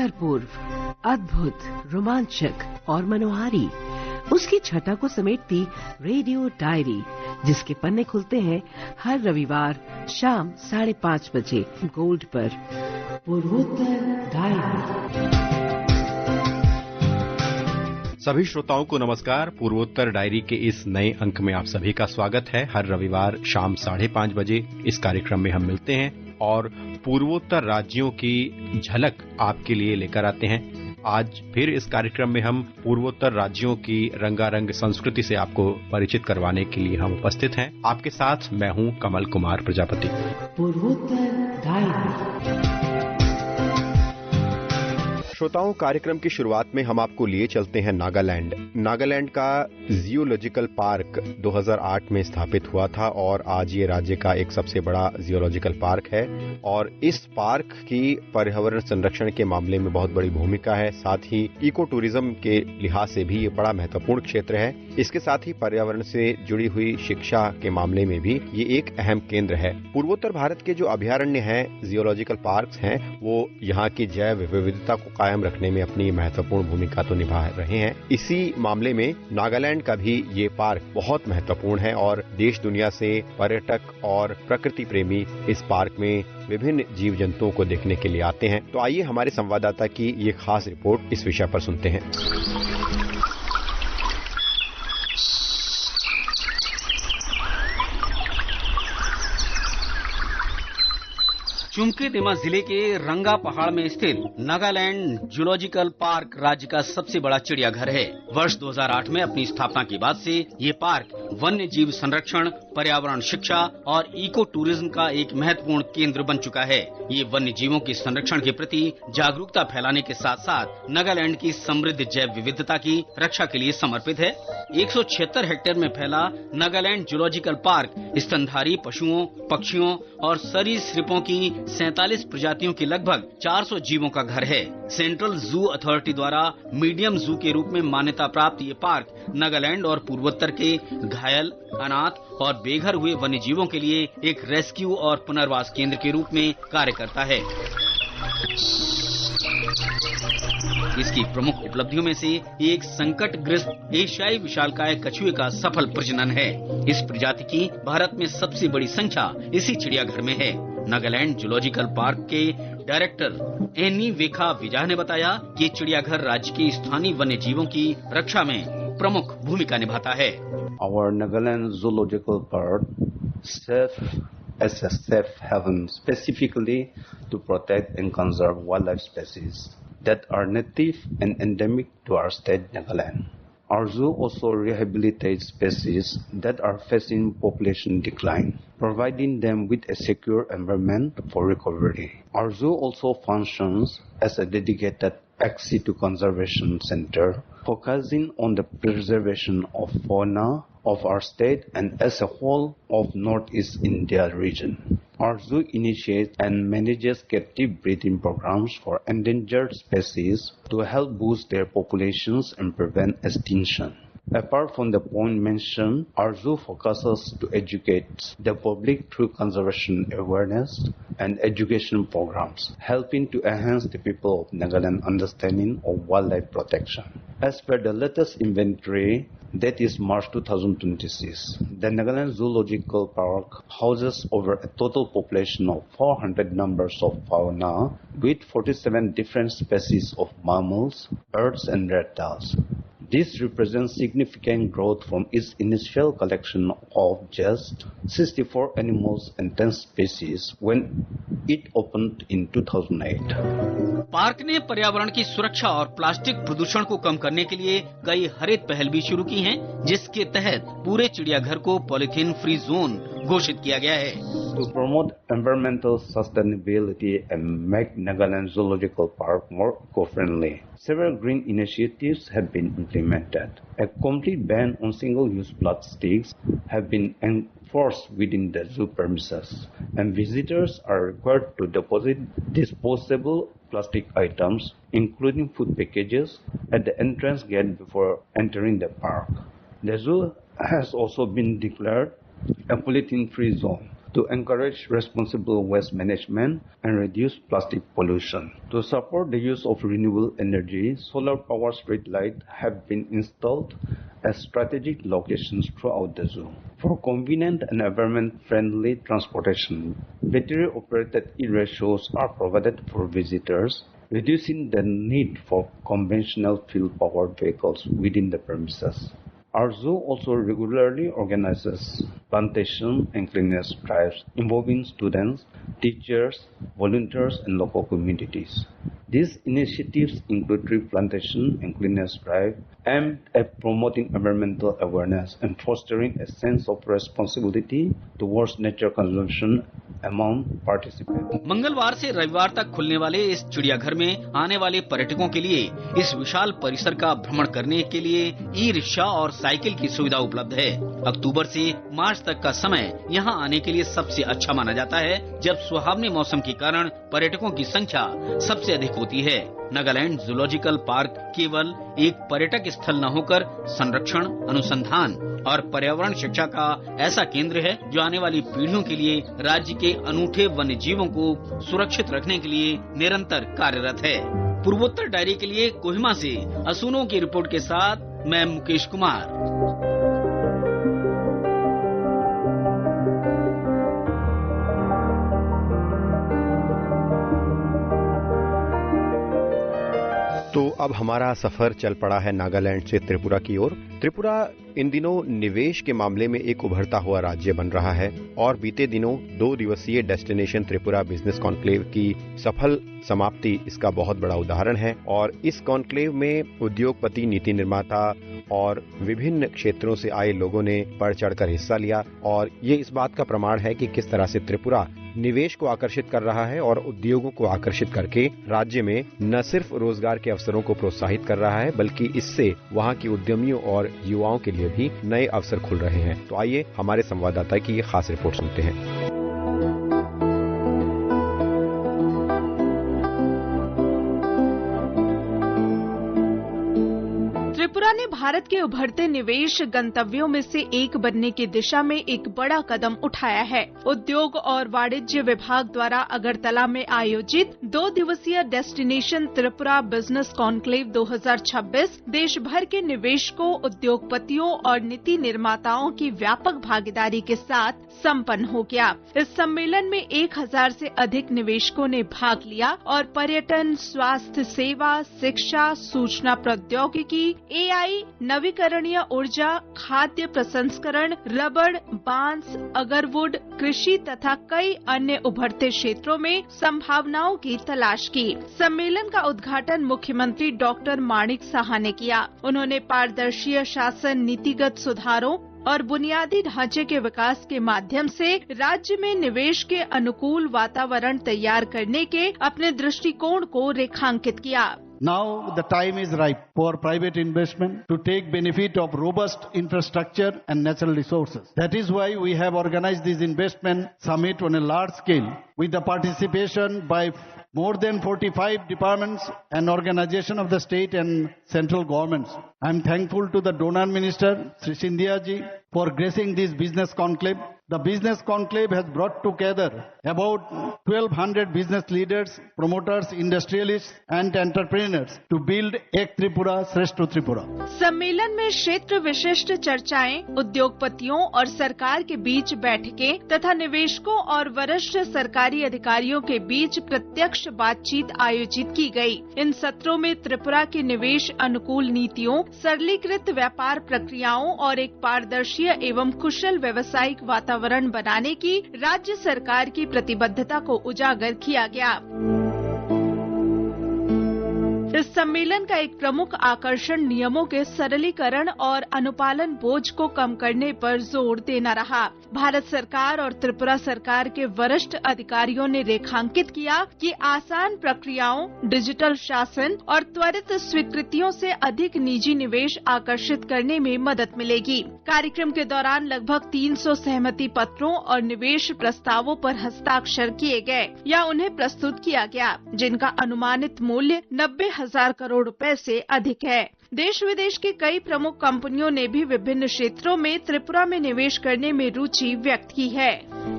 उत्तर-पूर्व, अद्भुत, रोमांचक और मनोहारी, उसकी छटा को समेटती रेडियो डायरी, जिसके पन्ने खुलते हैं हर रविवार शाम 5:30 बजे गोल्ड पर। पूर्वोत्तर डायरी। सभी श्रोताओं को नमस्कार। पूर्वोत्तर डायरी के इस नए अंक में आप सभी का स्वागत है। हर रविवार शाम 5:30 बजे इस कार्यक्रम में हम मिलते हैं और पूर्वोत्तर राज्यों की झलक आपके लिए लेकर आते हैं। आज फिर इस कार्यक्रम में हम पूर्वोत्तर राज्यों की रंगारंग संस्कृति से आपको परिचित करवाने के लिए हम उपस्थित हैं। आपके साथ मैं हूं कमल कुमार प्रजापति। पूर्वोत्तर डायरी। श्रोताओं, कार्यक्रम की शुरुआत में हम आपको लिए चलते हैं नागालैंड। नागालैंड का जियोलॉजिकल पार्क 2008 में स्थापित हुआ था और आज ये राज्य का एक सबसे बड़ा जियोलॉजिकल पार्क है और इस पार्क की पर्यावरण संरक्षण के मामले में बहुत बड़ी भूमिका है। साथ ही इको टूरिज्म के लिहाज से भी ये बड़ा महत्वपूर्ण क्षेत्र है। इसके साथ ही पर्यावरण से जुड़ी हुई शिक्षा के मामले में भी ये एक अहम केंद्र है। पूर्वोत्तर भारत के जो अभयारण्य हैं, जियोलॉजिकल पार्क्स हैं, वो यहाँ की जैव विविधता को कायम रखने में अपनी महत्वपूर्ण भूमिका तो निभा रहे हैं। इसी मामले में नागालैंड का भी ये पार्क बहुत महत्वपूर्ण है और देश दुनिया से पर्यटक और प्रकृति प्रेमी इस पार्क में विभिन्न जीव जंतुओं को देखने के लिए आते हैं। तो आइए हमारे संवाददाता की ये खास रिपोर्ट इस विषय पर सुनते हैं। चुमकी-दिमा जिले के रंगा पहाड़ में स्थित नागालैंड जूलॉजिकल पार्क राज्य का सबसे बड़ा चिड़ियाघर है। वर्ष 2008 में अपनी स्थापना के बाद से ये पार्क वन्य जीव संरक्षण, पर्यावरण शिक्षा और इको टूरिज्म का एक महत्वपूर्ण केंद्र बन चुका है। ये वन्य जीवों के संरक्षण के प्रति जागरूकता फैलाने के साथ साथ नागालैंड की समृद्ध जैव विविधता की रक्षा के लिए समर्पित है। 176 हेक्टेयर में फैला नागालैंड जूलॉजिकल पार्क स्तनधारी पशुओं, पक्षियों और सरीसृपों की 47 प्रजातियों के लगभग 400 जीवों का घर है। सेंट्रल जू अथॉरिटी द्वारा मीडियम जू के रूप में मान्यता प्राप्त ये पार्क नागालैंड और पूर्वोत्तर के घायल, अनाथ और बेघर हुए वन्य जीवों के लिए एक रेस्क्यू और पुनर्वास केंद्र के रूप में कार्य करता है। इसकी प्रमुख उपलब्धियों में से एक संकटग्रस्त एशियाई विशालकाय कछुए का सफल प्रजनन है। इस प्रजाति की भारत में सबसे बड़ी संख्या इसी चिड़ियाघर में है। नागालैंड जूलॉजिकल पार्क के डायरेक्टर एनी वेखा विजा ने बताया कि चिड़ियाघर राज्य के स्थानीय वन्य जीवों की रक्षा में प्रमुख भूमिका निभाता है। Our Nagaland Zoological Park serves as a safe haven specifically to protect and conserve wildlife species that are native and endemic to our state, Nagaland. Our zoo also rehabilitates species that are facing population decline, providing them with a secure environment for recovery. Our zoo also functions as a dedicated ex situ conservation center, focusing on the preservation of fauna of our state and as a whole of Northeast India region. Our zoo initiates and manages captive breeding programs for endangered species to help boost their populations and prevent extinction. Apart from the point mentioned, our zoo focuses to educate the public through conservation awareness and education programs, helping to enhance the people of Nagaland understanding of wildlife protection. As per the latest inventory, that is March 2026, the Nagaland Zoological Park houses over a total population of 400 numbers of fauna with 47 different species of mammals, birds and reptiles. This represents significant growth from its initial collection of just 64 animals and 10 species when it opened in 2008. Park ने पर्यावरण की सुरक्षा और plastic प्रदूषण को कम करने के लिए कई हरित पहल भी शुरू की हैं, जिसके तहत पूरे चिड़ियाघर को पॉलीथीन फ्री जोन घोषित किया गया है। To promote environmental sustainability and make Nagaland Zoological Park more eco-friendly, several green initiatives have been implemented. A complete ban on single-use plastics have been enforced within the zoo premises, and visitors are required to deposit disposable plastic items, including food packages, at the entrance gate before entering the park. The zoo has also been declared a polythene-free zone, to encourage responsible waste management and reduce plastic pollution. To support the use of renewable energy, solar-powered street lights have been installed at strategic locations throughout the zoo. For convenient and environment-friendly transportation, battery-operated e-rickshaws are provided for visitors, reducing the need for conventional fuel-powered vehicles within the premises. Our zoo also regularly organizes plantation and cleanliness drives involving students, teachers, volunteers, and local communities. These initiatives include tree plantation and cleanliness drive aimed at promoting environmental awareness and fostering a sense of responsibility towards nature conservation among participants. मंगलवार से रविवार तक खुलने वाले इस चिड़ियाघर में आने वाले पर्यटकों के लिए इस विशाल परिसर का भ्रमण करने के लिए ई रिक्शा और साइकिल की सुविधा उपलब्ध है। अक्टूबर से मार्च तक का समय यहां आने के लिए सबसे अच्छा माना जाता है, जब सुहावने मौसम के कारण पर्यटकों की संख्या सबसे अधिक होती है। नागालैंड जूलॉजिकल पार्क केवल एक पर्यटक स्थल न होकर संरक्षण, अनुसंधान और पर्यावरण शिक्षा का ऐसा केंद्र है जो आने वाली पीढ़ियों के लिए राज्य के अनूठे वन्य जीवों को सुरक्षित रखने के लिए निरंतर कार्यरत है। पूर्वोत्तर डायरी के लिए कोहिमा से असुनो की रिपोर्ट के साथ मैं मुकेश कुमार। तो अब हमारा सफर चल पड़ा है नागालैंड से त्रिपुरा की ओर। त्रिपुरा इन दिनों निवेश के मामले में एक उभरता हुआ राज्य बन रहा है और बीते दिनों 2 दिवसीय डेस्टिनेशन त्रिपुरा बिजनेस कॉन्क्लेव की सफल समाप्ति इसका बहुत बड़ा उदाहरण है। और इस कॉन्क्लेव में उद्योगपति, नीति निर्माता और विभिन्न क्षेत्रों से आए लोगों ने बढ़ चढ़कर हिस्सा लिया और ये इस बात का प्रमाण है कि किस तरह से त्रिपुरा निवेश को आकर्षित कर रहा है और उद्योगों को आकर्षित करके राज्य में न सिर्फ रोजगार के अवसरों को प्रोत्साहित कर रहा है, बल्कि इससे वहां के उद्यमियों और युवाओं के लिए भी नए अवसर खुल रहे हैं। तो आइए हमारे संवाददाता की ये खास रिपोर्ट सुनते हैं। त्रिपुरा ने भारत के उभरते निवेश गंतव्यों में से एक बनने की दिशा में एक बड़ा कदम उठाया है। उद्योग और वाणिज्य विभाग द्वारा अगरतला में आयोजित 2 दिवसीय डेस्टिनेशन त्रिपुरा बिजनेस कॉन्क्लेव 2026 देश भर के निवेशकों, उद्योगपतियों और नीति निर्माताओं की व्यापक भागीदारी के साथ संपन्न हो गया। इस सम्मेलन में 1000 से अधिक निवेशकों ने भाग लिया और पर्यटन, स्वास्थ्य सेवा, शिक्षा, सूचना प्रौद्योगिकी, AI, नवीकरणीय ऊर्जा, खाद्य प्रसंस्करण, रबड़, बांस, अगरवुड, कृषि तथा कई अन्य उभरते क्षेत्रों में संभावनाओं की तलाश की। सम्मेलन का उद्घाटन मुख्यमंत्री डॉक्टर माणिक साहा ने किया। उन्होंने पारदर्शी शासन, नीतिगत सुधारों और बुनियादी ढांचे के विकास के माध्यम से राज्य में निवेश के अनुकूल वातावरण तैयार करने के अपने दृष्टिकोण को रेखांकित किया। Now the time is ripe for private investment to take benefit of robust infrastructure and natural resources. That is why we have organized this investment summit on a large scale with the participation by more than 45 departments and organizations of the state and central governments. I am thankful to the donor minister, Sri Scindia ji, for gracing this business conclave. The business conclave has brought together about 1200 business leaders, promoters, industrialists and entrepreneurs to build एक त्रिपुरा श्रेष्ठ त्रिपुरा। सम्मेलन में क्षेत्र विशिष्ट चर्चाएं, उद्योगपतियों और सरकार के बीच बैठकें तथा निवेशकों और वरिष्ठ सरकारी अधिकारियों के बीच प्रत्यक्ष बातचीत आयोजित की गई। इन सत्रों में त्रिपुरा की निवेश अनुकूल नीतियों, सरलीकृत व्यापार प्रक्रियाओं और एक पारदर्शी एवं कुशल व्यावसायिक वातावरण बनाने की राज्य सरकार की प्रतिबद्धता को उजागर किया गया। इस सम्मेलन का एक प्रमुख आकर्षण नियमों के सरलीकरण और अनुपालन बोझ को कम करने पर जोर देना रहा। भारत सरकार और त्रिपुरा सरकार के वरिष्ठ अधिकारियों ने रेखांकित किया कि आसान प्रक्रियाओं, डिजिटल शासन और त्वरित स्वीकृतियों से अधिक निजी निवेश आकर्षित करने में मदद मिलेगी। कार्यक्रम के दौरान लगभग 300 सहमति पत्रों और निवेश प्रस्तावों पर हस्ताक्षर किए गए या उन्हें प्रस्तुत किया गया, जिनका अनुमानित मूल्य 90,000 करोड़ रुपए से अधिक है। देश विदेश की कई प्रमुख कंपनियों ने भी विभिन्न क्षेत्रों में त्रिपुरा में निवेश करने में रुचि व्यक्त की है।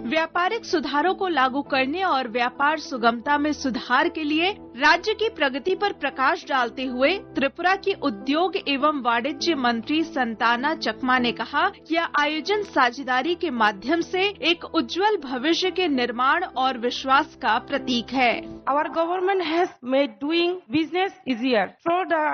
व्यापारिक सुधारों को लागू करने और व्यापार सुगमता में सुधार के लिए राज्य की प्रगति पर प्रकाश डालते हुए त्रिपुरा की उद्योग एवं वाणिज्य मंत्री संताना चकमा ने कहा, यह आयोजन साझेदारी के माध्यम से एक उज्जवल भविष्य के निर्माण और विश्वास का प्रतीक है। Our government has made doing business easier through the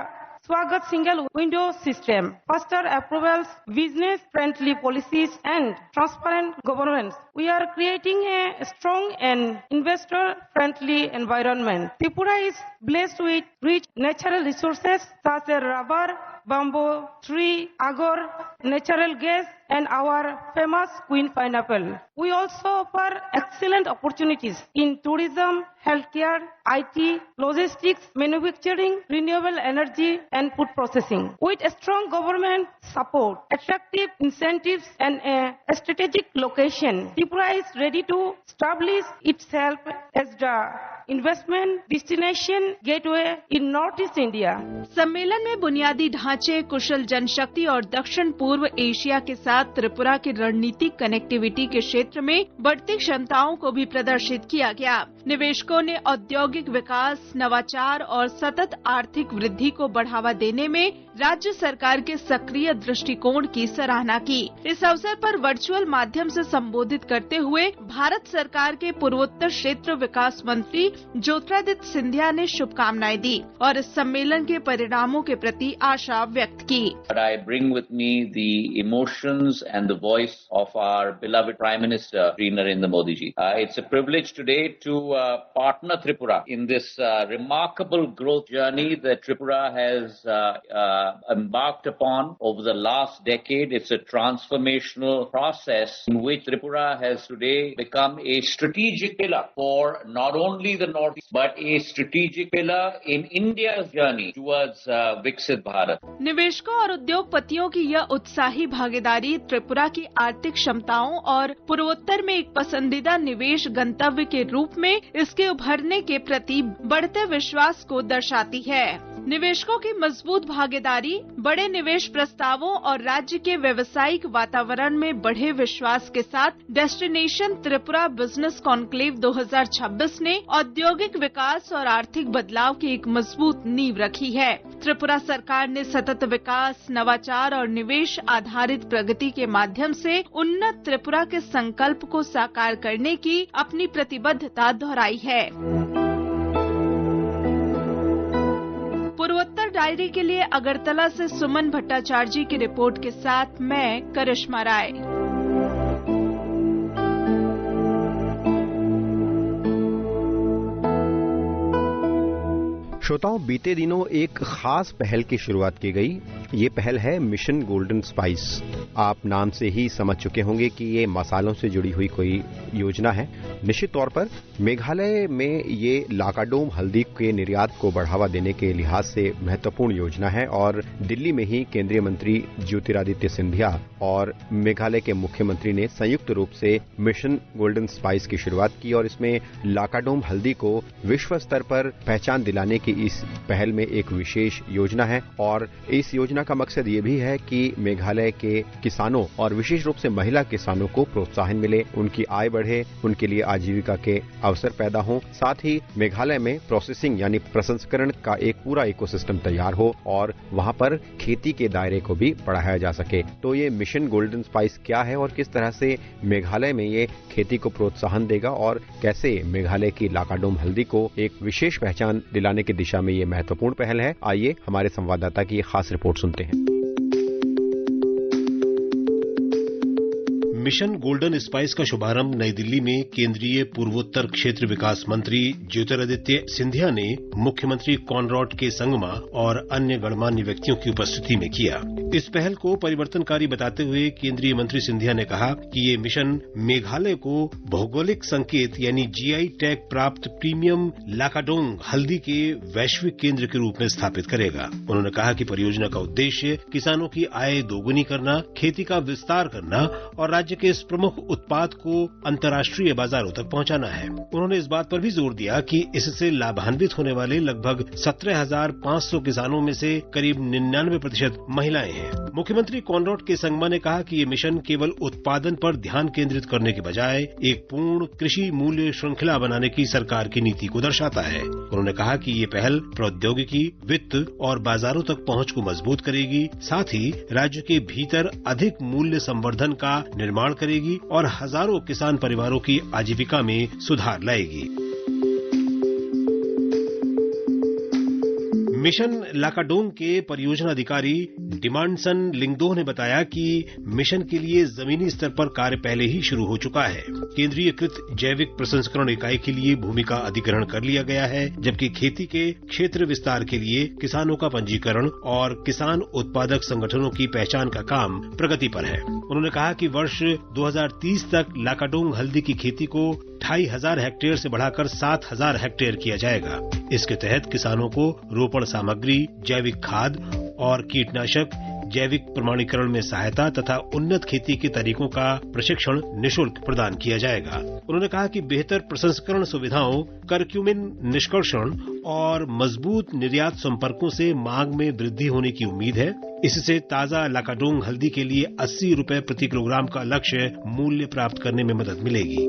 Swagat single window system, faster approvals, business-friendly policies and transparent governance. We are creating a strong and investor-friendly environment. Tripura is blessed with rich natural resources such as rubber, bamboo, tree, agar, natural gas and our famous queen pineapple. We also offer excellent opportunities in tourism, healthcare, IT, logistics, manufacturing, renewable energy and food processing. With a strong government support, attractive incentives and a strategic location, Tripura is ready to establish itself as the investment destination gateway in north east India. सम्मेलन में बुनियादी ढांचे, कुशल जनशक्ति और दक्षिण पूर्व Asia के साथ त्रिपुरा की रणनीतिक कनेक्टिविटी के क्षेत्र में बढ़ती क्षमताओं को भी प्रदर्शित किया गया। निवेशकों ने औद्योगिक विकास, नवाचार और सतत आर्थिक वृद्धि को बढ़ावा देने में राज्य सरकार के सक्रिय दृष्टिकोण की सराहना की। इस अवसर पर वर्चुअल माध्यम से संबोधित करते हुए भारत सरकार के पूर्वोत्तर क्षेत्र विकास मंत्री ज्योतिरादित्य सिंधिया ने शुभकामनाएं दी और इस सम्मेलन के परिणामों के प्रति आशा व्यक्त की। I bring with me the emotions and the voice of our beloved Prime Minister Shri Narendra Modi ji. It's a privilege today to partner Tripura in this remarkable growth journey that Tripura has embarked upon over the last decade. It's a transformational process in which Tripura has today become a strategic pillar for not only the Northeast but a strategic pillar in India's journey towards Viksit Bharat. निवेशकों और उद्योगपतियों की यह उत्साही भागीदारी त्रिपुरा की आर्थिक क्षमताओं और पूर्वोत्तर में एक पसंदीदा निवेश गंतव्य के रूप में इसके उभरने के प्रति बढ़ते विश्वास को दर्शाती है। निवेशकों की मजबूत भागीदारी, बड़े निवेश प्रस्तावों और राज्य के व्यावसायिक वातावरण में बढ़े विश्वास के साथ डेस्टिनेशन त्रिपुरा बिजनेस कॉन्क्लेव 2026 ने औद्योगिक विकास और आर्थिक बदलाव की एक मजबूत नींव रखी है। त्रिपुरा सरकार ने सतत विकास, नवाचार और निवेश आधारित प्रगति के माध्यम से उन्नत त्रिपुरा के संकल्प को साकार करने की अपनी प्रतिबद्धता दोहराई है। पूर्वोत्तर डायरी के लिए अगरतला से सुमन भट्टाचार्य जी की रिपोर्ट के साथ मैं करिश्मा राय। श्रोताओं, बीते दिनों एक खास पहल की शुरुआत की गई। ये पहल है मिशन गोल्डन स्पाइस। आप नाम से ही समझ चुके होंगे कि ये मसालों से जुड़ी हुई कोई योजना है। निश्चित तौर पर मेघालय में ये लाकाडोम हल्दी के निर्यात को बढ़ावा देने के लिहाज से महत्वपूर्ण योजना है और दिल्ली में ही केंद्रीय मंत्री ज्योतिरादित्य सिंधिया और मेघालय के मुख्यमंत्री ने संयुक्त रूप से मिशन गोल्डन स्पाइस की शुरुआत की और इसमें लाकाडोम हल्दी को विश्व स्तर पर पहचान दिलाने की इस पहल में एक विशेष योजना है और इस योजना का मकसद ये भी है कि मेघालय के किसानों और विशेष रूप से महिला किसानों को प्रोत्साहन मिले, उनकी आय बढ़े, उनके लिए आजीविका के अवसर पैदा हों, साथ ही मेघालय में प्रोसेसिंग यानी प्रसंस्करण का एक पूरा इकोसिस्टम तैयार हो और वहां पर खेती के दायरे को भी बढ़ाया जा सके। तो ये मिशन गोल्डन स्पाइस क्या है और किस तरह से मेघालय में ये खेती को प्रोत्साहन देगा और कैसे मेघालय की लाकाडोम हल्दी को एक विशेष पहचान दिलाने की दिशा में ये महत्वपूर्ण पहल है, आइए हमारे संवाददाता की खास रिपोर्ट सुनते हैं। मिशन गोल्डन स्पाइस का शुभारंभ नई दिल्ली में केंद्रीय पूर्वोत्तर क्षेत्र विकास मंत्री ज्योतिरादित्य सिंधिया ने मुख्यमंत्री कॉनरॉड के संगमा और अन्य गणमान्य व्यक्तियों की उपस्थिति में किया। इस पहल को परिवर्तनकारी बताते हुए केंद्रीय मंत्री सिंधिया ने कहा कि ये मिशन मेघालय को भौगोलिक संकेत यानी जीआई टैग प्राप्त प्रीमियम लाकाडोंग हल्दी के वैश्विक केंद्र के रूप में स्थापित करेगा। उन्होंने कहा कि परियोजना का उद्देश्य किसानों की आय दोगुनी करना, खेती का विस्तार करना और राज्य के इस प्रमुख उत्पाद को अंतर्राष्ट्रीय बाजारों तक पहुंचाना है। उन्होंने इस बात पर भी जोर दिया कि इससे लाभान्वित होने वाले लगभग 17,500 किसानों में से करीब 99% महिलाएं हैं। मुख्यमंत्री कॉनरॉड के संगमा ने कहा कि ये मिशन केवल उत्पादन पर ध्यान केंद्रित करने के बजाय एक पूर्ण कृषि मूल्य श्रृंखला बनाने की सरकार की नीति को दर्शाता है। उन्होंने कहा कि ये पहल प्रौद्योगिकी, वित्त और बाजारों तक पहुंच को मजबूत करेगी, साथ ही राज्य के भीतर अधिक मूल्य संवर्धन का निर्माण करेगी और हजारों किसान परिवारों की आजीविका में सुधार लाएगी। मिशन लाकाडोंग के परियोजना अधिकारी डिमांडसन लिंगदोह ने बताया कि मिशन के लिए जमीनी स्तर पर कार्य पहले ही शुरू हो चुका है। केंद्रीयकृत जैविक प्रसंस्करण इकाई के लिए भूमि का अधिग्रहण कर लिया गया है, जबकि खेती के क्षेत्र विस्तार के लिए किसानों का पंजीकरण और किसान उत्पादक संगठनों की पहचान का काम प्रगति पर है। उन्होंने कहा कि वर्ष 2030 तक लाकाडोंग हल्दी की खेती को 2,500 हेक्टेयर से बढ़ाकर 7,000 हेक्टेयर किया जाएगा। इसके तहत किसानों को रोपण सामग्री, जैविक खाद और कीटनाशक, जैविक प्रमाणीकरण में सहायता तथा उन्नत खेती के तरीकों का प्रशिक्षण निःशुल्क प्रदान किया जाएगा। उन्होंने कहा कि बेहतर प्रसंस्करण सुविधाओं, करक्यूमिन निष्कर्षण और मजबूत निर्यात संपर्कों से मांग में वृद्धि होने की उम्मीद है। इससे ताजा लाकाडोंग हल्दी के लिए 80 रुपए प्रति किलोग्राम का लक्ष्य मूल्य प्राप्त करने में मदद मिलेगी।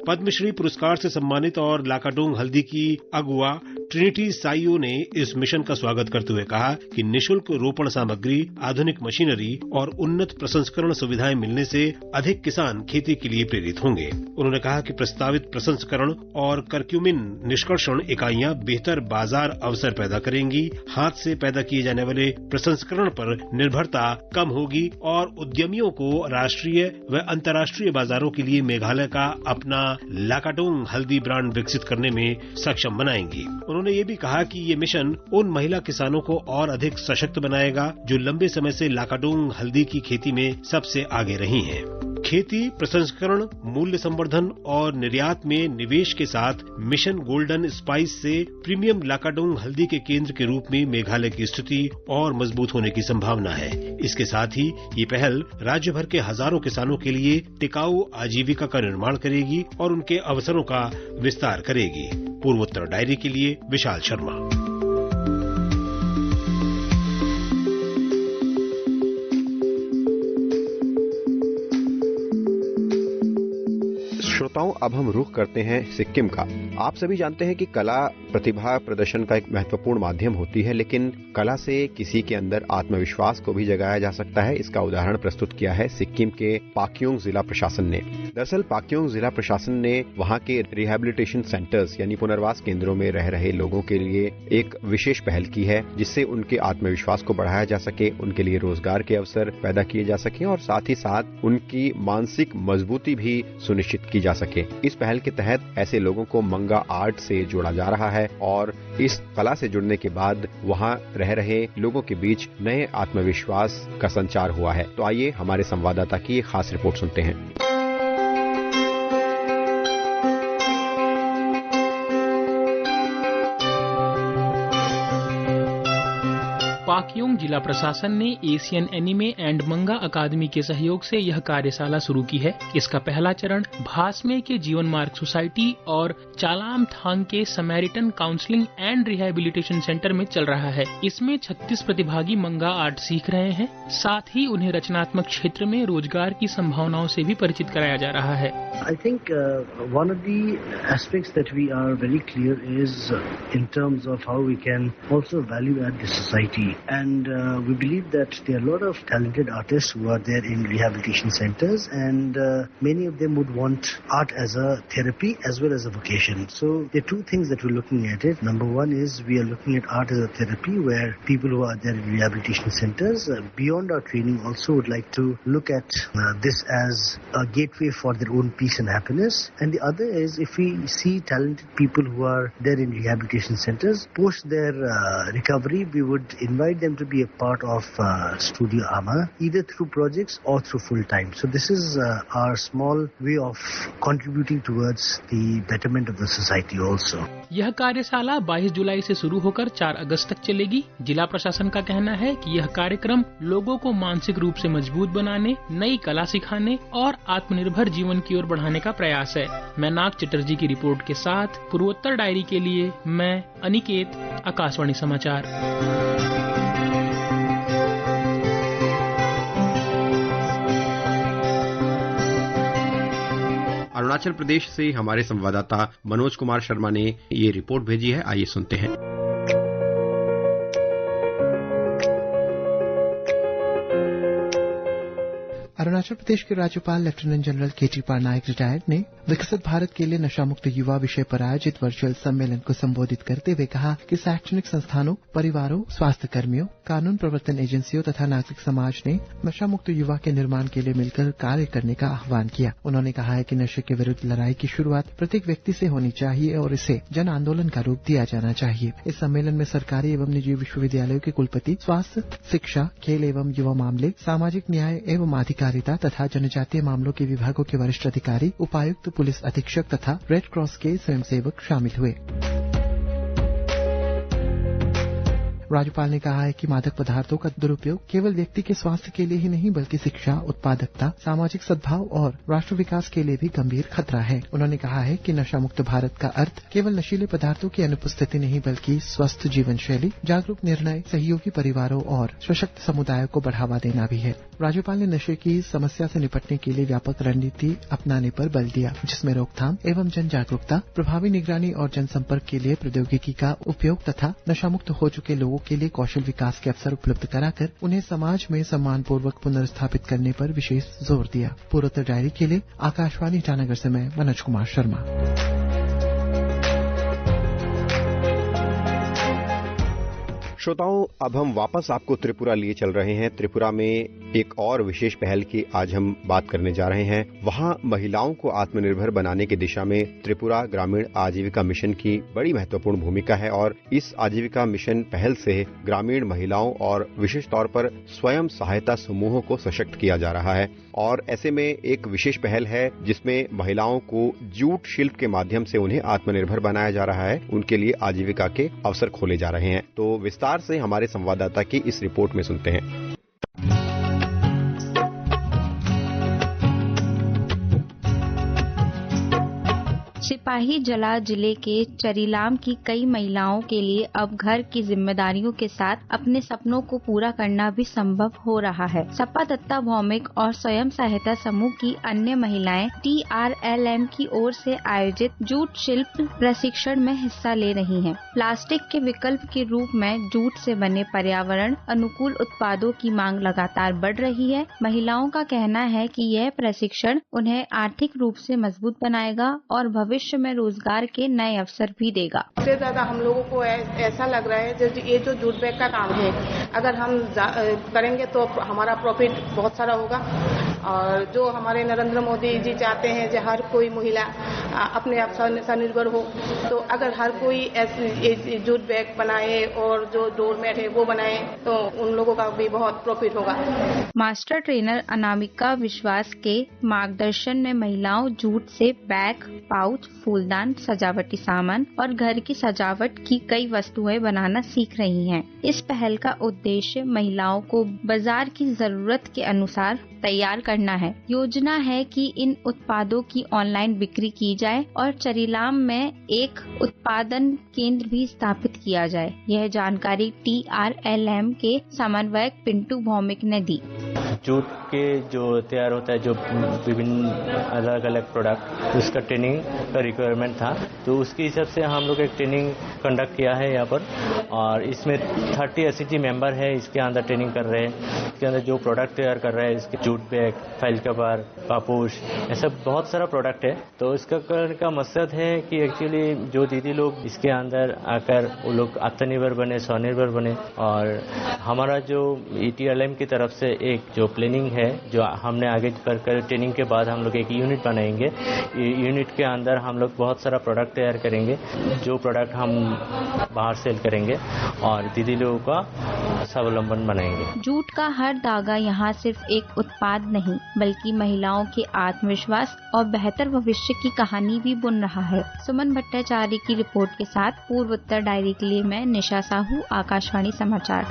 पद्मश्री पुरस्कार से सम्मानित और लाकाडोंग हल्दी की अगुवा ट्रिनिटी साइयो ने इस मिशन का स्वागत करते हुए कहा कि निःशुल्क रोपण सामग्री, आधुनिक मशीनरी और उन्नत प्रसंस्करण सुविधाएं मिलने से अधिक किसान खेती के लिए प्रेरित होंगे। उन्होंने कहा कि प्रस्तावित प्रसंस्करण और करक्यूमिन निष्कर्षण इकाइयां बेहतर बाजार अवसर पैदा करेंगी, हाथ से पैदा किए जाने वाले प्रसंस्करण पर निर्भरता कम होगी और उद्यमियों को राष्ट्रीय व अंतर्राष्ट्रीय बाजारों के लिए मेघालय का अपना लाकाडोंग हल्दी ब्रांड विकसित करने में सक्षम बनाएंगी। उन्होंने ये भी कहा कि ये मिशन उन महिला किसानों को और अधिक सशक्त बनाएगा जो लंबे समय से लाकाडोंग हल्दी की खेती में सबसे आगे रही हैं। खेती, प्रसंस्करण, मूल्य संवर्धन और निर्यात में निवेश के साथ मिशन गोल्डन स्पाइस से प्रीमियम लाकाडोंग हल्दी के केंद्र के रूप में मेघालय की स्थिति और मजबूत होने की संभावना है। इसके साथ ही ये पहल राज्य भर के हजारों किसानों के लिए टिकाऊ आजीविका का निर्माण करेगी और उनके अवसरों का विस्तार करेगी। पूर्वोत्तर डायरी के लिए विशाल शर्मा। श्रोताओं, अब हम रुख करते हैं सिक्किम का। आप सभी जानते हैं कि कला प्रतिभा प्रदर्शन का एक महत्वपूर्ण माध्यम होती है, लेकिन कला से किसी के अंदर आत्मविश्वास को भी जगाया जा सकता है। इसका उदाहरण प्रस्तुत किया है सिक्किम के पाक्योंग जिला प्रशासन ने। दरअसल पाक्योंग जिला प्रशासन ने वहां के रिहैबिलिटेशन सेंटर्स यानी पुनर्वास केंद्रों में रह रहे लोगों के लिए एक विशेष पहल की है, जिससे उनके आत्मविश्वास को बढ़ाया जा सके, उनके लिए रोजगार के अवसर पैदा किए जा सके और साथ ही साथ उनकी मानसिक मजबूती भी सुनिश्चित की जा सके। इस पहल के तहत ऐसे लोगों को मंगा आर्ट से जोड़ा जा रहा है और इस कला से जुड़ने के बाद वहां रह रहे लोगों के बीच नए आत्मविश्वास का संचार हुआ है। तो आइए हमारे संवाददाता की एक खास रिपोर्ट सुनते हैं। पाक्योंग जिला प्रशासन ने एशियन एनिमे एंड मंगा अकादमी के सहयोग से यह कार्यशाला शुरू की है। इसका पहला चरण भासमे के जीवन मार्ग सोसाइटी और चालाम थांग के Samaritan counselling and rehabilitation centre में चल रहा है। इसमें 36 प्रतिभागी मंगा आर्ट सीख रहे हैं, साथ ही उन्हें रचनात्मक क्षेत्र में रोजगार की संभावनाओं से भी परिचित कराया जा रहा है। I think one of the aspects that we are very clear is in terms of how we can also value add the society, and we believe that there are a lot of talented artists who are there in rehabilitation centers, and many of them would want art as a therapy as well as a vocation. So there are two things that we're looking at it. Number one is we are looking at art as a therapy, where people who are there in rehabilitation centers beyond our training also would like to look at this as a gateway for their own peace and happiness. And the other is if we see talented people who are there in rehabilitation centers post their recovery, we would invite them to be a part of Studio Amar, either through projects or through full time. So this is our small way of contributing towards the betterment of the society also. यह कार्यशाला 22 जुलाई से शुरू होकर 4 अगस्त तक चलेगी। जिला प्रशासन का कहना है कि यह कार्यक्रम लोगों को मानसिक रूप से मजबूत बनाने, नई कला सिखाने और आत्मनिर्भर जीवन की ओर बढ़ाने का प्रयास है। मैं नाग चटर्जी की रिपोर्ट के साथ पूर्वोत्तर डायरी के लिए मैं अनिकेत, आकाशवाणी समाचार। अरुणाचल प्रदेश से हमारे संवाददाता मनोज कुमार शर्मा ने ये रिपोर्ट भेजी है। आइए सुनते हैं। अरुणाचल प्रदेश के राज्यपाल लेफ्टिनेंट जनरल केटी पारनाइक रिटायर्ड ने विकसित भारत के लिए नशा मुक्त युवा विषय पर आयोजित वर्चुअल सम्मेलन को संबोधित करते हुए कहा कि शैक्षणिक संस्थानों, परिवारों, स्वास्थ्य कर्मियों, कानून प्रवर्तन एजेंसियों तथा नागरिक समाज ने नशा मुक्त युवा के निर्माण के लिए मिलकर कार्य करने का आह्वान किया। उन्होंने कहा है कि नशे के विरुद्ध लड़ाई की शुरुआत प्रत्येक व्यक्ति से होनी चाहिए और इसे जन आंदोलन का रूप दिया जाना चाहिए। इस सम्मेलन में सरकारी एवं निजी विश्वविद्यालयों के कुलपति, स्वास्थ्य, शिक्षा, खेल एवं युवा मामले, सामाजिक न्याय एवं अधिकारिता तथा जनजातीय मामलों के विभागों के वरिष्ठ अधिकारी, उपायुक्त, पुलिस अधीक्षक तथा रेड क्रॉस के स्वयंसेवक शामिल हुए। राज्यपाल ने कहा है कि मादक पदार्थों का दुरुपयोग केवल व्यक्ति के स्वास्थ्य के लिए ही नहीं बल्कि शिक्षा, उत्पादकता, सामाजिक सद्भाव और राष्ट्र विकास के लिए भी गंभीर खतरा है। उन्होंने कहा है कि नशा मुक्त भारत का अर्थ केवल नशीले पदार्थों की अनुपस्थिति नहीं बल्कि स्वस्थ जीवन शैली, जागरूक निर्णय, सहयोगी परिवारों और सशक्त समुदायों को बढ़ावा देना भी है। राज्यपाल ने नशे की समस्या से निपटने के लिए व्यापक रणनीति अपनाने पर बल दिया, जिसमें रोकथाम एवं जन जागरूकता, प्रभावी निगरानी और जनसंपर्क के लिए प्रौद्योगिकी का उपयोग तथा नशा मुक्त हो चुके लोगों के लिए कौशल विकास के अवसर उपलब्ध कराकर उन्हें समाज में सम्मानपूर्वक पुनर्स्थापित करने पर विशेष जोर दिया। पूर्वोत्तर डायरी के लिए आकाशवाणी ईटानगर से मैं मनोज कुमार शर्मा। श्रोताओं, अब हम वापस आपको त्रिपुरा लिए चल रहे हैं। त्रिपुरा में एक और विशेष पहल की आज हम बात करने जा रहे हैं। वहां महिलाओं को आत्मनिर्भर बनाने की दिशा में त्रिपुरा ग्रामीण आजीविका मिशन की बड़ी महत्वपूर्ण भूमिका है और इस आजीविका मिशन पहल से ग्रामीण महिलाओं और विशेष तौर पर स्वयं सहायता समूहों को सशक्त किया जा रहा है। और ऐसे में एक विशेष पहल है जिसमें महिलाओं को जूट शिल्प के माध्यम से उन्हें आत्मनिर्भर बनाया जा रहा है, उनके लिए आजीविका के अवसर खोले जा रहे हैं। तो विस्तार से हमारे संवाददाता की इस रिपोर्ट में सुनते हैं। सिपाही जला जिले के चरीलाम की कई महिलाओं के लिए अब घर की जिम्मेदारियों के साथ अपने सपनों को पूरा करना भी संभव हो रहा है। सपा दत्ता भौमिक और स्वयं सहायता समूह की अन्य महिलाएं TRLM की ओर से आयोजित जूट शिल्प प्रशिक्षण में हिस्सा ले रही हैं। प्लास्टिक के विकल्प के रूप में जूट से बने पर्यावरण अनुकूल उत्पादों की मांग लगातार बढ़ रही है। महिलाओं का कहना है कि यह प्रशिक्षण उन्हें आर्थिक रूप से मजबूत बनाएगा और भविष्य में रोजगार के नए अवसर भी देगा। सबसे ज्यादा हम लोगों को ऐसा लग रहा है ये जो जूट बैग का काम है, अगर हम करेंगे तो हमारा प्रॉफिट बहुत सारा होगा। और जो हमारे नरेंद्र मोदी जी चाहते हैं कि हर कोई महिला अपने आप स्वनिर्भर हो, तो अगर हर कोई ऐसे जूट बैग बनाए और जो डोरमेट है वो बनाए तो उन लोगों का भी बहुत प्रॉफिट होगा। मास्टर ट्रेनर अनामिका विश्वास के मार्गदर्शन में महिलाओं जूट से बैग, पाउच, फूलदान, सजावटी सामान और घर की सजावट की कई वस्तुएं बनाना सीख रही हैं। इस पहल का उद्देश्य महिलाओं को बाजार की जरूरत के अनुसार तैयार करना है। योजना है कि इन उत्पादों की ऑनलाइन बिक्री की जाए और चरीलाम में एक उत्पादन केंद्र भी स्थापित किया जाए। यह जानकारी TRLM के समन्वयक पिंटू भौमिक ने दी। जूट के जो तैयार होता है, जो विभिन्न अलग अलग प्रोडक्ट, उसका ट्रेनिंग का रिक्वायरमेंट था, तो उसके हिसाब से हम लोग एक ट्रेनिंग कंडक्ट किया है यहाँ पर। और इसमें 30 SCG मेंबर है, इसके अंदर ट्रेनिंग कर रहे हैं। इसके अंदर जो प्रोडक्ट तैयार कर रहे हैं, इसके jute bag, file cover, Paposh, ऐसा बहुत सारा प्रोडक्ट है। तो इसका करने का मकसद है कि एक्चुअली जो दीदी लोग इसके अंदर आकर वो लोग आत्मनिर्भर बने, स्वनिर्भर बने। और हमारा जो TRLM की तरफ से एक जो प्लानिंग है जो हमने आगे कर ट्रेनिंग के बाद हम लोग एक यूनिट बनाएंगे। यूनिट के अंदर हम लोग बहुत सारा प्रोडक्ट तैयार करेंगे, जो प्रोडक्ट हम बाहर सेल करेंगे और दीदी लोगों का स्वावलंबन बनाएंगे। जूट का हर धागा यहाँ सिर्फ एक उत्पाद नहीं बल्कि महिलाओं के आत्मविश्वास और बेहतर भविष्य की कहानी भी बुन रहा है। सुमन भट्टाचार्य की रिपोर्ट के साथ पूर्वोत्तर डायरी के लिए मैं निशा साहू, आकाशवाणी समाचार।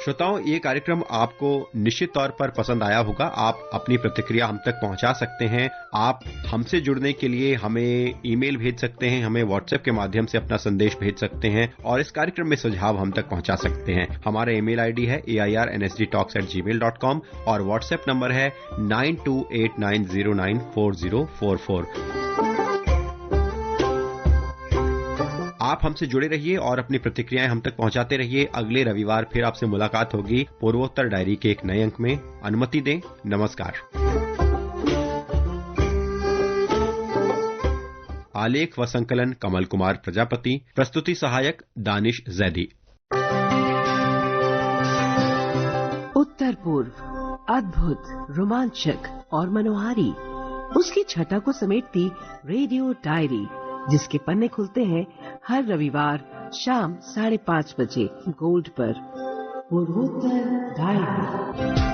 श्रोताओं, ये कार्यक्रम आपको निश्चित तौर पर पसंद आया होगा। आप अपनी प्रतिक्रिया हम तक पहुंचा सकते हैं। आप हमसे जुड़ने के लिए हमें ईमेल भेज सकते हैं, हमें व्हाट्सएप के माध्यम से अपना संदेश भेज सकते हैं और इस कार्यक्रम में सुझाव हम तक पहुंचा सकते हैं। हमारा ईमेल आईडी है airnsdtalks@gmail.com और व्हाट्सएप नंबर है 9289094044। आप हमसे जुड़े रहिए और अपनी प्रतिक्रियाएं हम तक पहुंचाते रहिए। अगले रविवार फिर आपसे मुलाकात होगी पूर्वोत्तर डायरी के एक नए अंक में। अनुमति दें, नमस्कार। आलेख व संकलन कमल कुमार प्रजापति, प्रस्तुति सहायक दानिश जैदी। उत्तर पूर्व अद्भुत, रोमांचक और मनोहारी, उसकी छटा को समेटती रेडियो डायरी, जिसके पन्ने खुलते हैं हर रविवार शाम 5:30 बजे गोल्ड पर। पूर्वोत्तर डायरी।